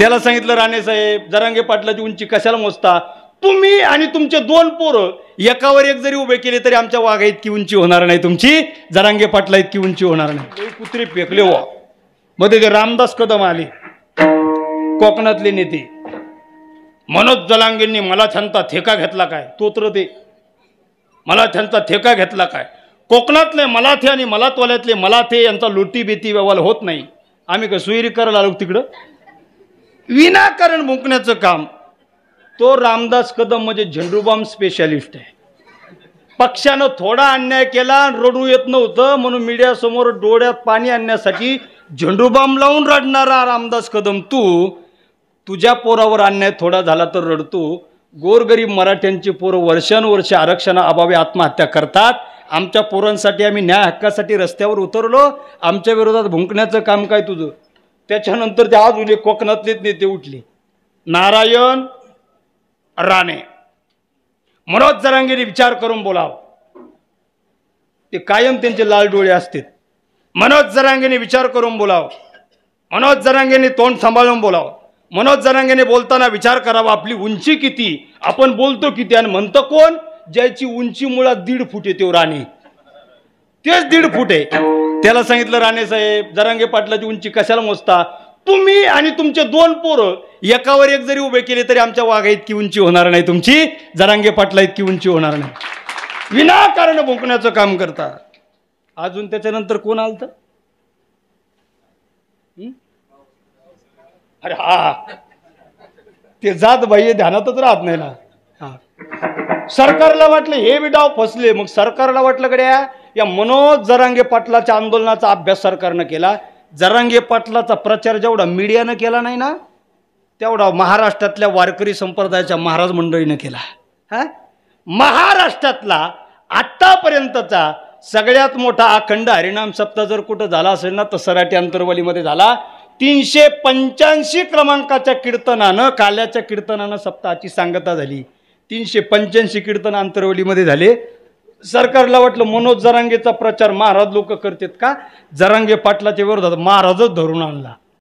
त्याला सांगितलं राणे साहेब जरांगे पाटलाची उंची कशाला मोजता, तुम्ही आणि तुमचे दोन पोरं एकावर एक जरी उभे केले तरी आमच्या वाघा इतकी उंची होणार नाही, तुमची जरांगे पाटला इतकी उंची होणार नाही. कुत्रे फेकले वा. मध्ये ते रामदास कदम आले, कोकणातले नेते. मनोज जरांगेंनी मला त्यांचा ठेका घेतला काय, तोत्र ते मला त्यांचा ठेका घेतला काय. कोकणातले मलाथे आणि मलातवाल्यातले मलाथे यांचा लुटी बेती व्यवहार होत नाही. आम्ही का सुईरी करायला आलो तिकडं, विनाकारण मुंकण्याचं काम. तो रामदास कदम म्हणजे झेंडूबाम स्पेशालिस्ट आहे. पक्षानं थोडा अन्याय केला, रडू येत नव्हतं म्हणून मीडिया समोर डोळ्यात पाणी आणण्यासाठी झेंडूबाम लावून रडणारा रामदास कदम, तुझ्या पोरावर अन्याय थोडा झाला तर रडतो. गोरगरीब मराठ्यांची पोरं वर्षानुवर्ष आरक्षणाअभावी आत्महत्या करतात. आमच्या पोरांसाठी आम्ही न्याय हक्कासाठी रस्त्यावर उतरलो, आमच्या विरोधात भुंकण्याचं काम काय तुझं. त्याच्यानंतर ते आज उद्या कोकणातलेच नेते उठले, नारायण राणे. मनोज जरांगेने विचार करून बोलाव, ते कायम त्यांचे लाल डोळे असतात. मनोज जरांगेने विचार करून बोलाव, मनोज जरांगेने तोंड सांभाळून बोलाव. मनोज जरांगेने बोलताना विचार करावा आपली उंची किती, आपण बोलतो किती आणि म्हणतो कोण, ज्याची उंची मुळात 1.5 फूट आहे तो राणे, तेच 1.5 फूट आहे. त्याला सांगितलं राणे साहेब जरांगे पाटलाची उंची कशाला मोजता, तुम्ही आणि तुमचे दोन पोरं एकावर एक जरी उभे केले तरी आमच्या वाघा इतकी उंची होणार नाही, तुमची जरांगे पाटला इतकी उंची होणार नाही. विनाकारण भुंकण्याचं काम करता. अजून त्याच्यानंतर कोण आलत, अरे हा ते जात बाह्य ध्यानातच राहत नाही ना. हा सरकारला वाटलं हे बी डाव फसले, मग सरकारला वाटलं गड्या या मनोज जरांगे पाटलाच्या आंदोलनाचा अभ्यास सरकारनं केला. जरांगे पाटलाचा प्रचार जेवढा मीडियानं केला नाही ना, तेवढा महाराष्ट्रातल्या वारकरी संप्रदायाच्या महाराज मंडळीनं केला. हा महाराष्ट्रातला आतापर्यंतचा सगळ्यात मोठा अखंड हरिनाम सप्ताह जर कुठं झाला असेल ना तर सराटी अंतरवलीमध्ये झाला. 385 क्रमांकाच्या कीर्तनानं, काल्याच्या कीर्तनानं सप्ताहाची सांगता झाली. 385 कीर्तन अंतरवलीमध्ये झाले. सरकारला वाटलं मनोज जरांगेचा प्रचार महाराज लोक करतात का, जरांगे पाटलाच्या विरोधात महाराजच धरून आणला.